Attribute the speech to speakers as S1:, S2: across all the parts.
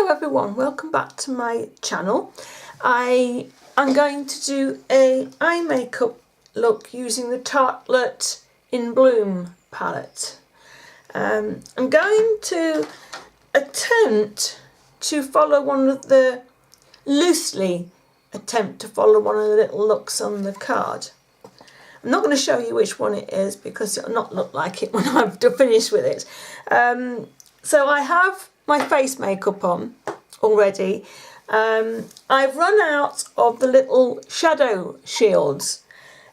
S1: Hello everyone, welcome back to my channel. I am going to do a eye makeup look using the Tarte in Bloom palette. I'm going to attempt to follow loosely attempt to follow one of the little looks on the card. I'm not going to show you which one it is because it'll not look like it when I've finished with it. So I have my face makeup on already. I've run out of the little shadow shields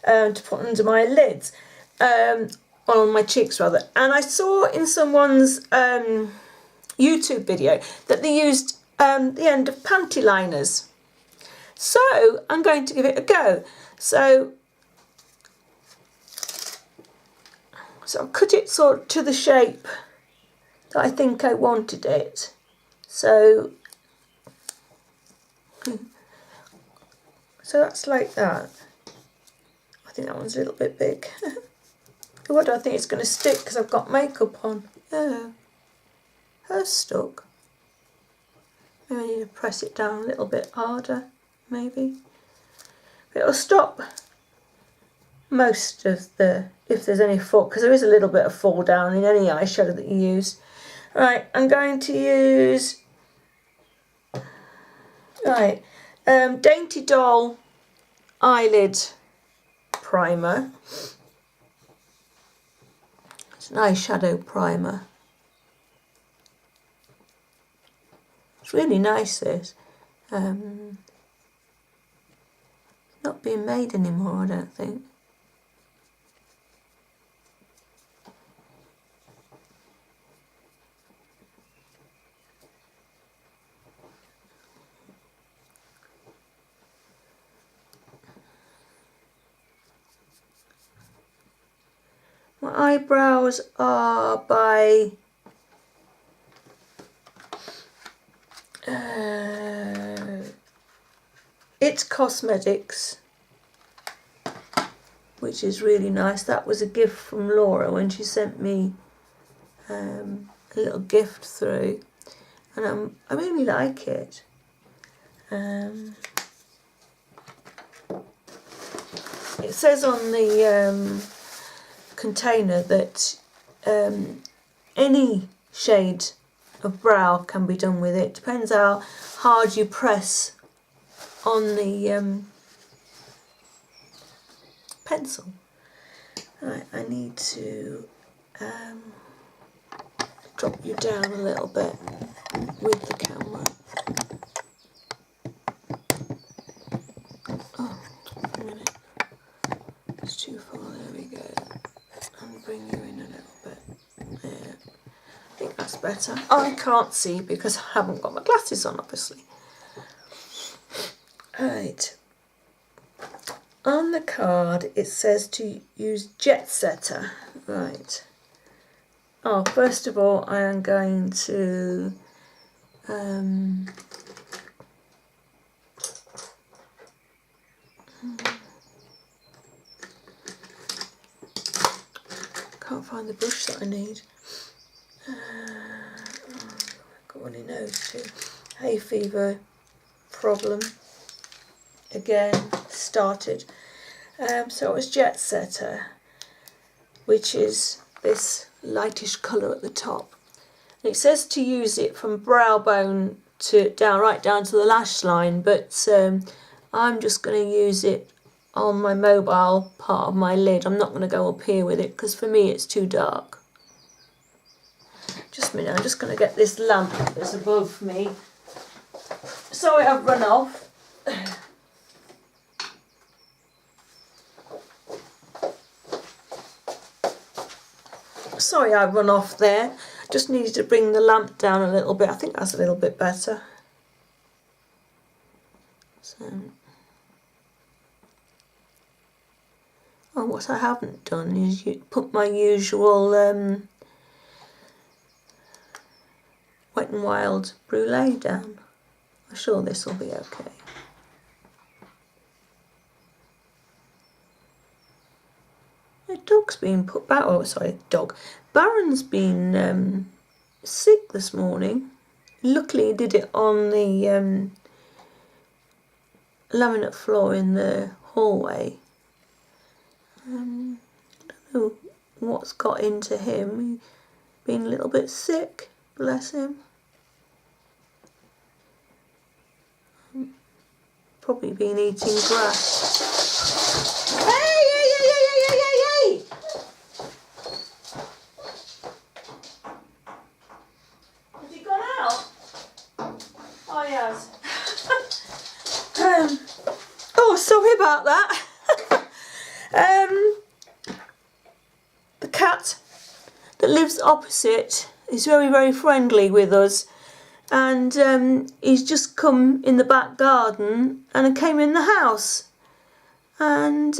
S1: to put under my lids, on my cheeks rather, and I saw in someone's YouTube video that they used the end of panty liners. So I'm going to give it a go. So I'll cut it sort of to the shape that I think I wanted it. So that's like that. I think that one's a little bit big. What do I think it's going to stick because I've got makeup on? Oh, hers stuck. Maybe I need to press it down a little bit harder, maybe. But it'll stop most of if there's any fall, because there is a little bit of fall down in any eyeshadow that you use. Right, I'm going to use Dainty Doll eyelid primer. It's an eyeshadow primer. It's really nice, this. Not being made anymore, I don't think. My eyebrows are by It's Cosmetics, which is really nice. That was a gift from Laura when she sent me a little gift through, and I really like it. It says on the container that any shade of brow can be done with it. Depends how hard you press on the pencil. Right, I need to drop you down a little bit with the camera. Oh, a minute. It's too far, there we go. And bring you in a little bit. There. I think that's better. I can't see because I haven't got my glasses on, obviously. Right. On the card it says to use Jet Setter. Right. Oh, first of all I am going to can't find the brush that I need. I've got one in nose too. Hay fever problem again started. So it was Jet Setter, which is this lightish colour at the top. And it says to use it from brow bone to right down to the lash line, but I'm just going to use it on my mobile part of my lid. I'm not going to go up here with it because for me it's too dark. Just a minute, I'm just going to get this lamp that's above me. Sorry I've run off. Sorry I run off there. Just needed to bring the lamp down a little bit. I think that's a little bit better. So, oh, what I haven't done is put my usual Wet n Wild Brulee down. I'm sure this will be okay. The dog's been put back. Oh, sorry, dog. Baron's been sick this morning. Luckily he did it on the laminate floor in the hallway. I don't know what's got into him. He's been a little bit sick, bless him. Probably been eating grass. Hey, hey, hey, hey, hey, hey, hey, hey! Has he gone out? Oh, he has. Oh, sorry about that. The cat that lives opposite is very, very friendly with us, and he's just come in the back garden and came in the house, and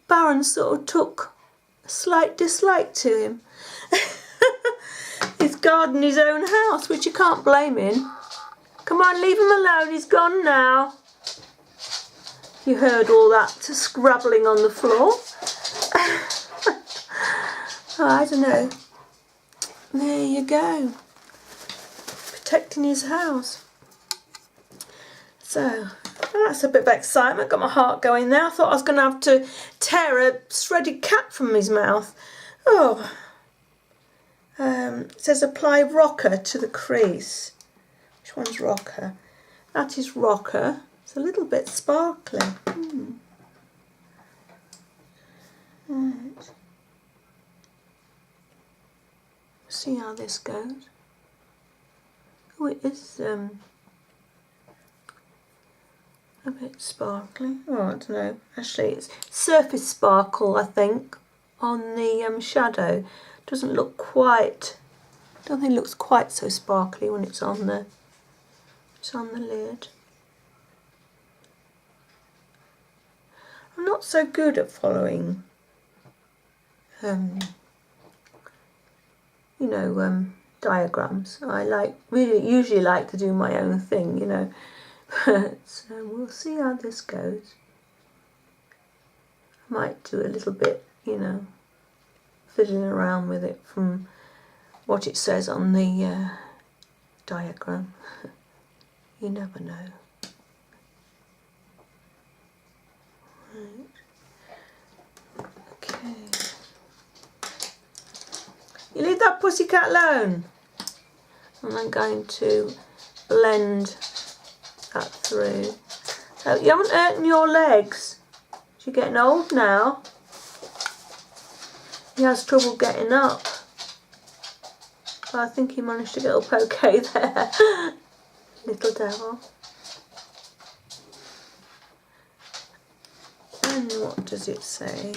S1: Baron sort of took a slight dislike to him. He's guarding his own house, which you can't blame him. Come on, leave him alone, he's gone now. You heard all that scrabbling on the floor. Oh, I don't know. There you go. Protecting his house. So, that's a bit of excitement. Got my heart going there. I thought I was going to have to tear a shredded cat from his mouth. Oh. It says apply rocker to the crease. Which one's rocker? That is rocker. It's a little bit sparkly. Right. See how this goes. Oh, it is a bit sparkly. Oh, I don't know. Actually, it's surface sparkle, I think, on the shadow. Doesn't look quite. I don't think it looks quite so sparkly when it's on the. It's on the lid. I'm not so good at following. Diagrams. I usually like to do my own thing, you know. So we'll see how this goes. I might do a little bit, you know, fiddling around with it from what it says on the diagram. You never know. Right. Okay. You leave that pussycat alone. And I'm going to blend that through. So you haven't hurt your legs. You're getting old now. He has trouble getting up. But I think he managed to get up okay there. Little devil. And what does it say?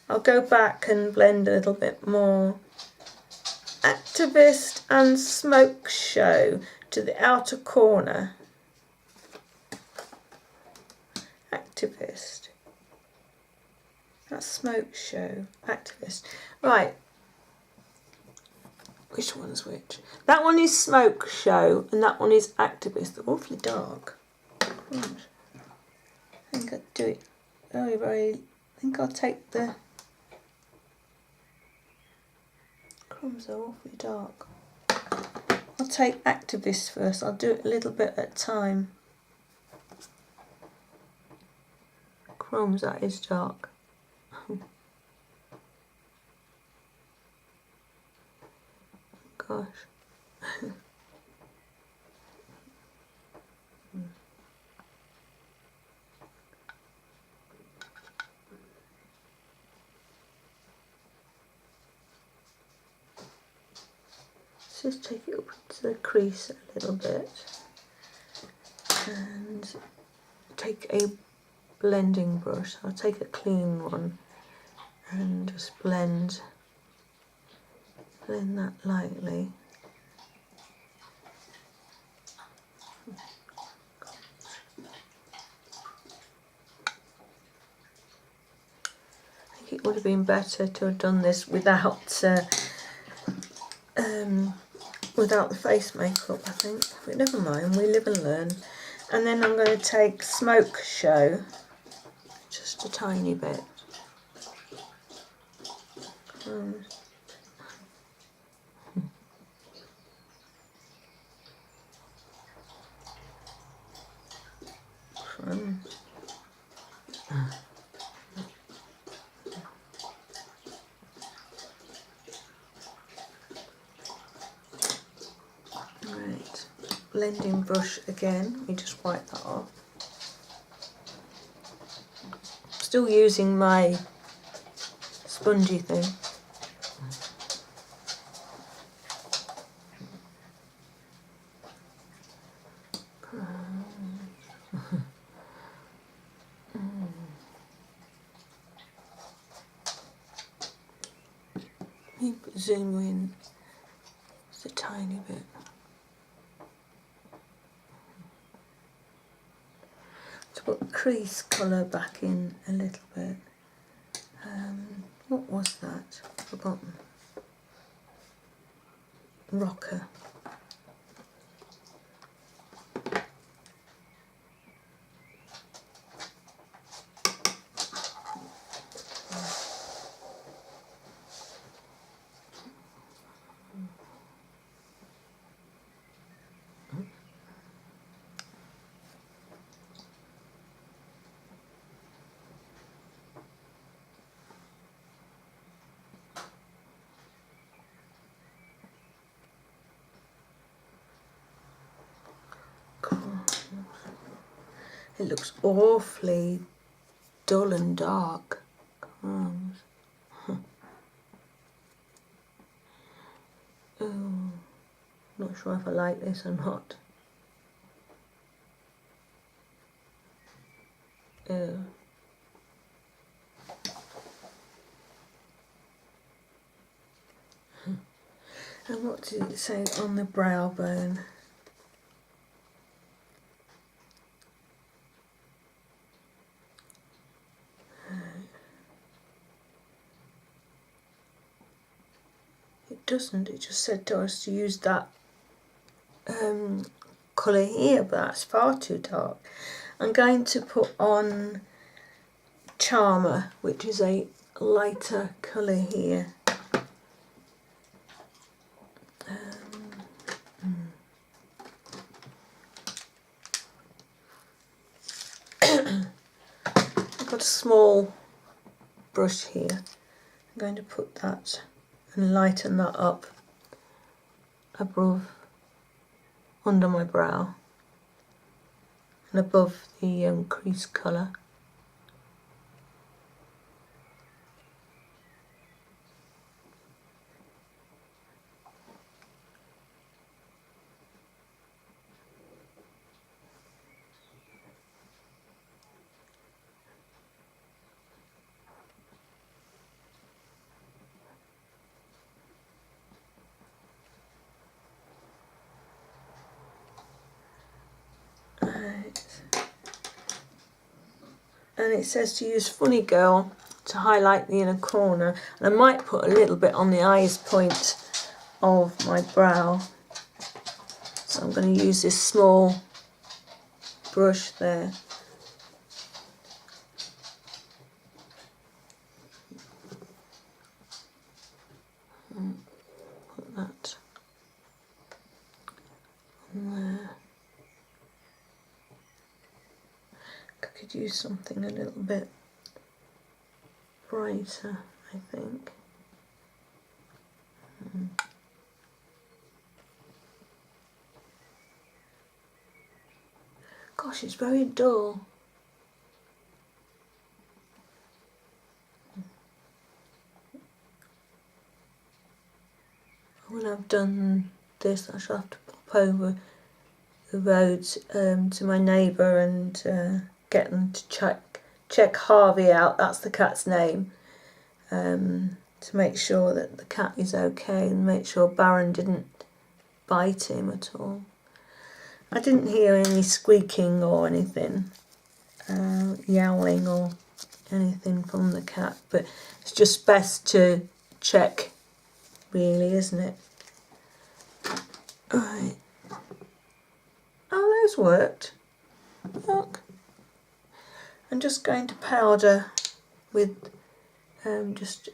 S1: I'll go back and blend a little bit more. Activist and Smoke Show to the outer corner. Activist. That's Smoke Show. Activist. Right. Which one's which? That one is Smoke Show and that one is Activist. They're awfully dark. Gosh. I think I'd do it very, very... I think I'll take the... Crumbs are awfully dark. I'll take Activist first. I'll do it a little bit at a time. Crumbs, that is dark. Gosh. Just take it up to the crease a little bit and take a blending brush. I'll take a clean one and just blend that lightly. I think it would have been better to have done this without the face makeup, I think, but never mind, we live and learn. And then I'm going to take Smoke Show, just a tiny bit. one. Right, blending brush again, let me just wipe that off. Still using my spongy thing. Zoom in just a tiny bit. To put crease colour back in a little bit. What was that? Forgotten. Rocker. It looks awfully dull and dark. Oh, not sure if I like this or not. Oh. And what did it say on the brow bone? It doesn't, it just said to us to use that colour here, but that's far too dark. I'm going to put on Charmer, which is a lighter colour here. I've got a small brush here. I'm going to put that and lighten that up above, under my brow and above the crease colour. And it says to use Funny Girl to highlight the inner corner, and I might put a little bit on the eyes point of my brow. So I'm going to use this small brush there. Put that on there. I could use something a little bit brighter, I think. Gosh, it's very dull. When I've done this, I shall have to pop over the road to my neighbour and get them to check Harvey out, that's the cat's name, to make sure that the cat is okay and make sure Baron didn't bite him at all. I didn't hear any squeaking or anything, yowling or anything from the cat, but it's just best to check, really, isn't it? Right. Oh, those worked. Look. I'm just going to powder with just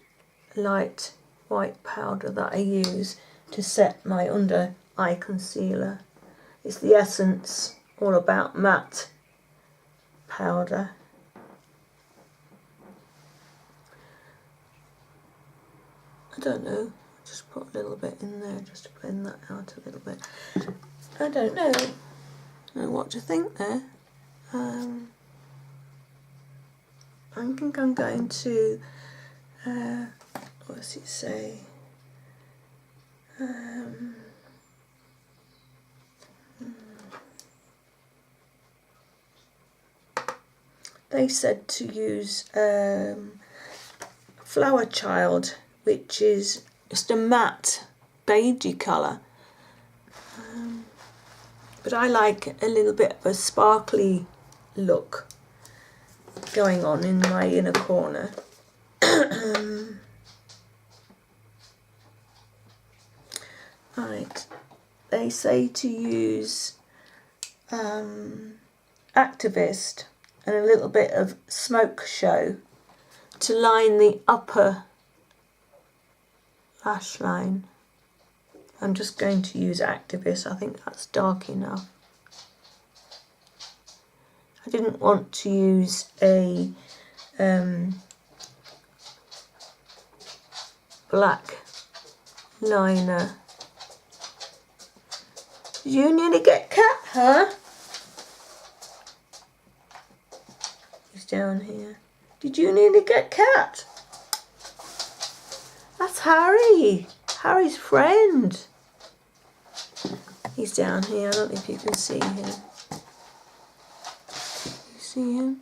S1: light white powder that I use to set my under eye concealer. It's the Essence All About Matte powder. I don't know, just put a little bit in there just to blend that out a little bit. I don't know what to think there. I think I'm going to, what does it say? They said to use Flower Child, which is just a matte beigey colour. But I like a little bit of a sparkly look going on in my inner corner. Right, they say to use Activist and a little bit of Smoke Show to line the upper lash line. I'm just going to use Activist, I think that's dark enough. I didn't want to use a black liner. Did you nearly get cat, huh? He's down here. Did you nearly get cat? That's Harry. Harry's friend. He's down here. I don't know if you can see him. You see him?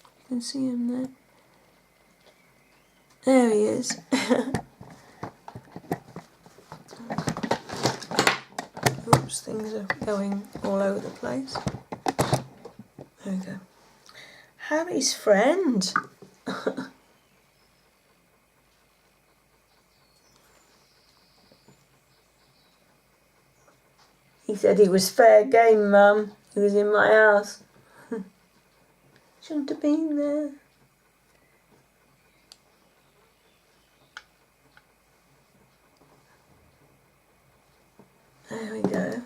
S1: You can see him there. There he is. Oops, things are going all over the place. There we go. Harry's friend. He said he was fair game, Mum. He was in my house. Shouldn't have been there. There we go.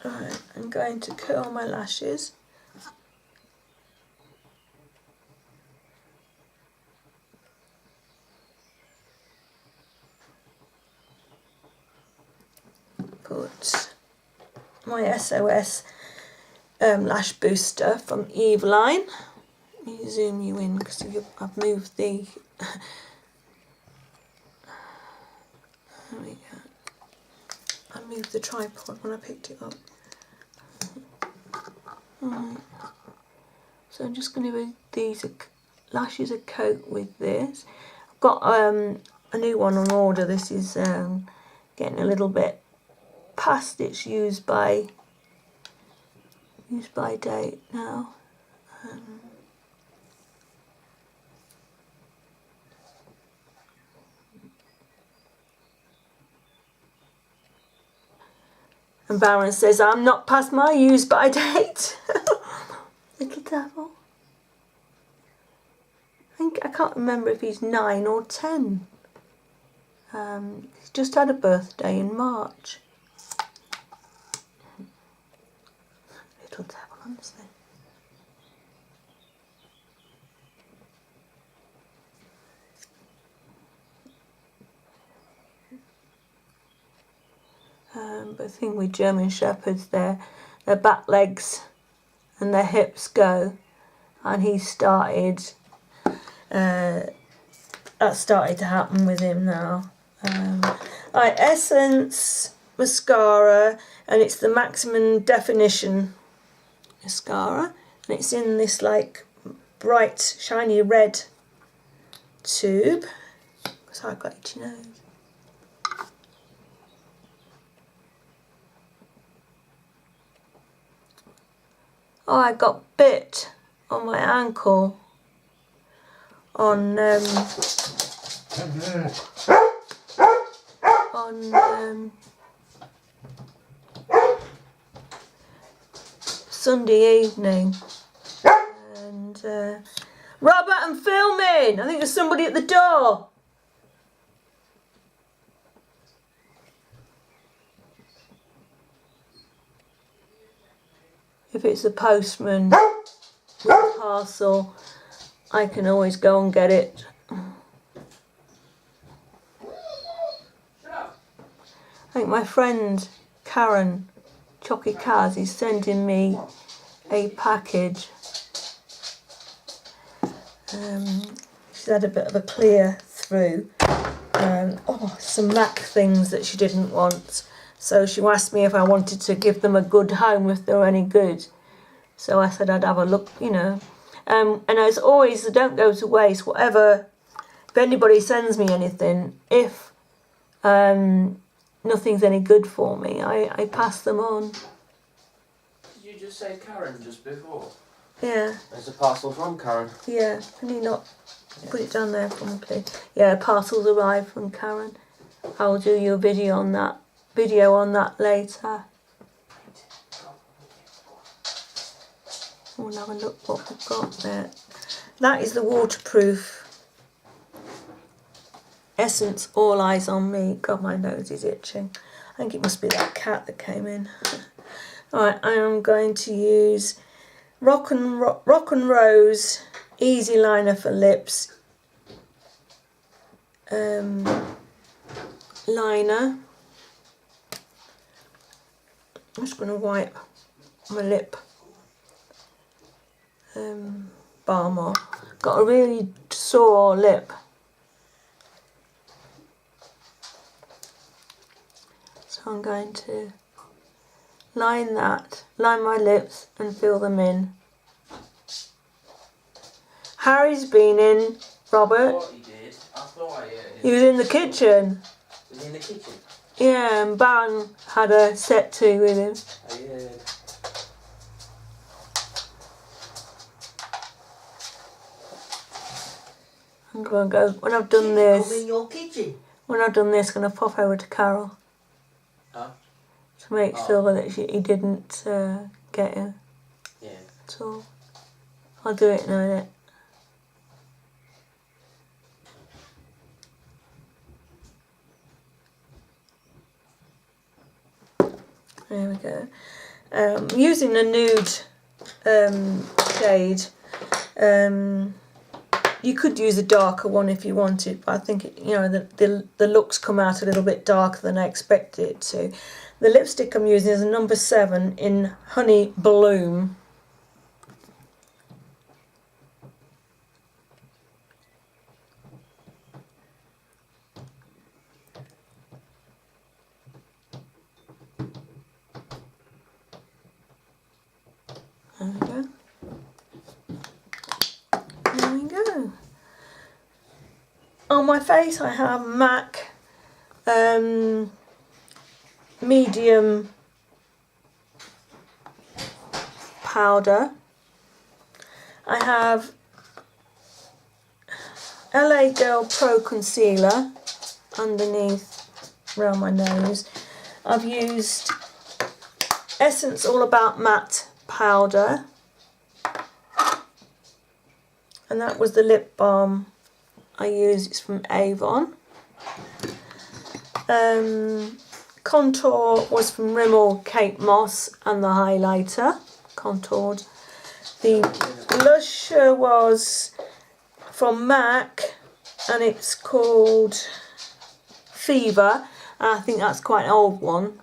S1: Alright, I'm going to curl my lashes. Put my SOS lash booster from Eveline. Let me zoom you in because I've moved the... There we go. I moved the tripod when I picked it up. Right. So I'm just going to do these lashes a coat with this. I've got a new one on order. This is getting a little bit past its use by date now. And Baron says, I'm not past my use by date. Little devil. I can't remember if he's 9 or 10. He's just had a birthday in March. Little devil, honestly. But the thing with German Shepherds, their back legs and their hips go, and he started. That started to happen with him now. Right, Essence mascara, and it's the Maximum Definition mascara, and it's in this like bright shiny red tube because I've got itchy nose. Oh, I got bit on my ankle on Sunday evening. And Robert, I'm filming. I think there's somebody at the door. If it's the postman with a parcel, I can always go and get it. I think my friend Karen Chocky Kaz is sending me a package. She's had a bit of a clear through. Some MAC things that she didn't want. So she asked me if I wanted to give them a good home, if they were any good. So I said I'd have a look, you know. And as always, they don't go to waste. Whatever, if anybody sends me anything, if nothing's any good for me, I pass them on.
S2: Did you just say Karen just before?
S1: Yeah.
S2: There's a parcel from Karen.
S1: Yeah, can you not put it down there for me, please? Yeah, parcels arrived from Karen. I'll do you a video on that later. We'll have a look what we've got there. That is the waterproof Essence All Eyes on Me. God, my nose is itching. I think it must be that cat that came in. Alright, I am going to use Rock and Rose Easy Liner for Lips. Liner. I'm just going to wipe my lip balm off. Got a really sore lip. So I'm going to line my lips and fill them in. Harry's been in, Robert.
S2: I thought he did. I thought I heard him.
S1: He was in the kitchen.
S2: Was he in the kitchen?
S1: Yeah, and Baron had a set to with him.
S2: I heard.
S1: I'm going to go, when I've done this,
S2: Come in your kitchen.
S1: when I've done this, I'm going to pop over to Carol.
S2: Huh?
S1: To make sure that he didn't get it at all. I'll do it in a minute. There we go. I'm using a nude shade. You could use a darker one if you wanted, but I think the looks come out a little bit darker than I expected it to. The lipstick I'm using is a number 7 in Honey Bloom. There we go. There we go. On my face I have MAC medium powder. I have LA Girl Pro Concealer underneath around my nose. I've used Essence All About Matte powder, and that was the lip balm I used. It's from Avon. Contour was from Rimmel Kate Moss, and the highlighter contoured. The blusher was from MAC, and it's called Fever, and I think that's quite an old one.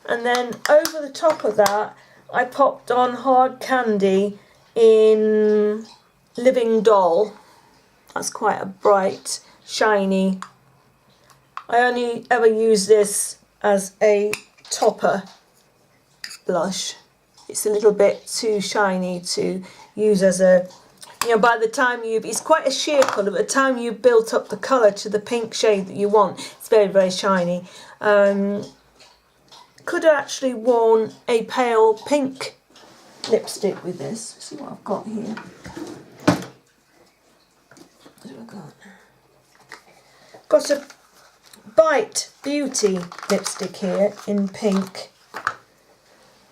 S1: And then over the top of that, I popped on Hard Candy in Living Doll. That's quite a bright, shiny. I only ever use this as a topper blush. It's a little bit too shiny to use as a, by the time it's quite a sheer colour, by the time you've built up the colour to the pink shade that you want, it's very, very shiny. Could have actually worn a pale pink lipstick with this. Let's see what I've got here. What have I got? Got a Bite Beauty lipstick here in pink. Let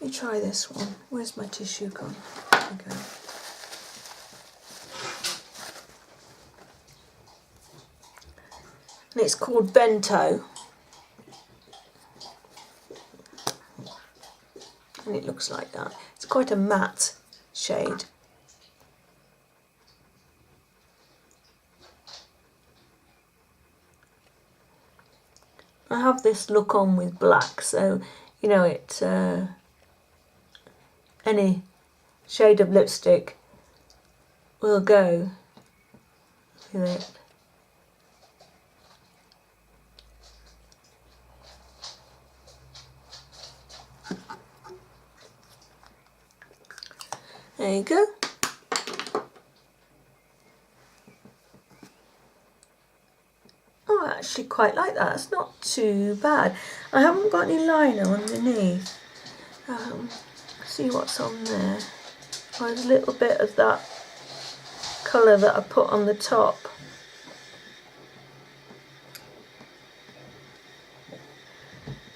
S1: me try this one. Where's my tissue gone? There we go. And it's called Bento. And it looks like that. It's quite a matte shade. I have this look on with black, so you know it. Any shade of lipstick will go with it. There you go. Oh, I actually quite like that. It's not too bad. I haven't got any liner underneath. See what's on there. Oh, there's a little bit of that colour that I put on the top.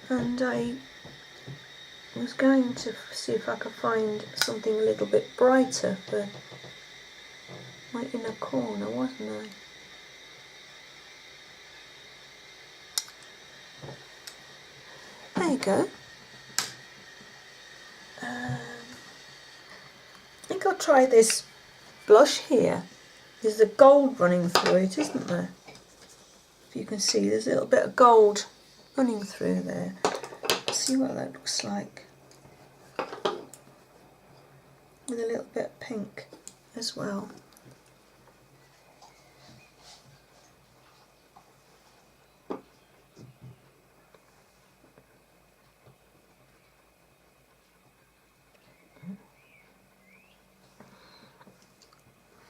S1: And I was going to see if I could find something a little bit brighter, but my inner corner, wasn't I? There you go. I think I'll try this blush here. There's a gold running through it, isn't there? If you can see, there's a little bit of gold running through there. Let's see what that looks like. With a little bit of pink as well.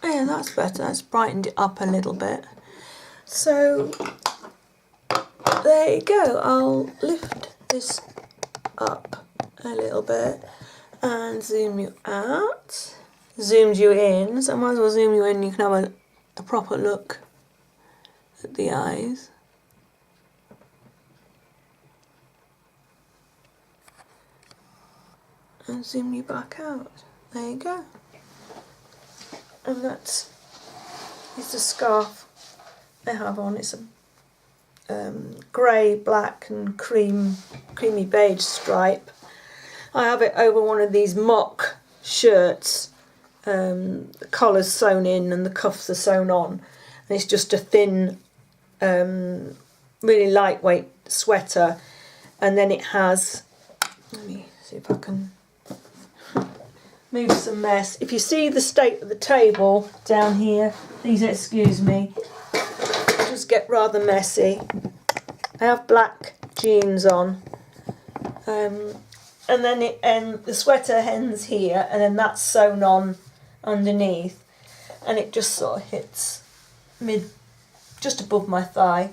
S1: Yeah, that's better. That's brightened it up a little bit. So there you go. I'll lift this up a little bit and zoom you out. Zoomed you in, so I might as well zoom you in. You can have a proper look at the eyes. And zoom you back out. There you go. And that is the scarf I have on. It's a grey, black and creamy beige stripe. I have it over one of these mock shirts. The collar's sewn in and the cuffs are sewn on. And it's just a thin, really lightweight sweater. And then it has, let me see if I can move some mess. If you see the state of the table down here, please excuse me. Just get rather messy. I have black jeans on, and then the sweater ends here, and then that's sewn on underneath, and it just sort of hits just above my thigh,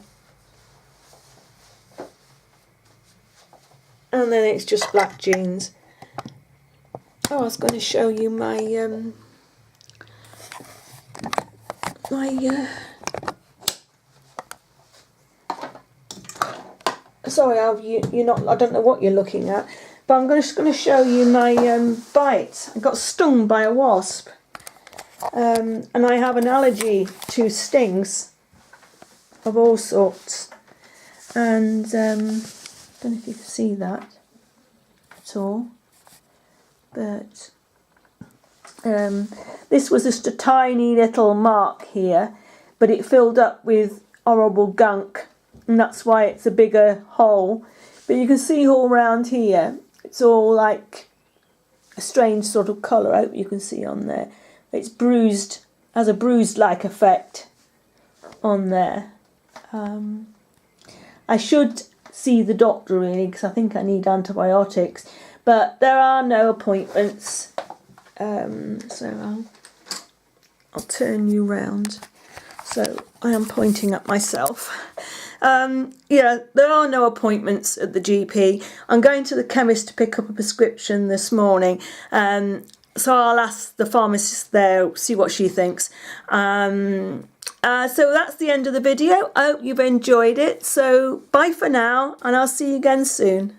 S1: and then it's just black jeans. Oh, I was going to show you my sorry, you're not. I don't know what you're looking at, but I'm just going to show you my bite. I got stung by a wasp, and I have an allergy to stings of all sorts, and I don't know if you can see that at all. But this was just a tiny little mark here, but it filled up with horrible gunk, and that's why it's a bigger hole. But you can see all around here, it's all like a strange sort of colour. I hope you can see on there. It's bruised, has a bruised-like effect on there. I should see the doctor really, because I think I need antibiotics. But there are no appointments, so I'll turn you round. So I am pointing at myself. Yeah, there are no appointments at the GP. I'm going to the chemist to pick up a prescription this morning. So I'll ask the pharmacist there, see what she thinks. And So that's the end of the video. I hope you've enjoyed it. So bye for now, and I'll see you again soon.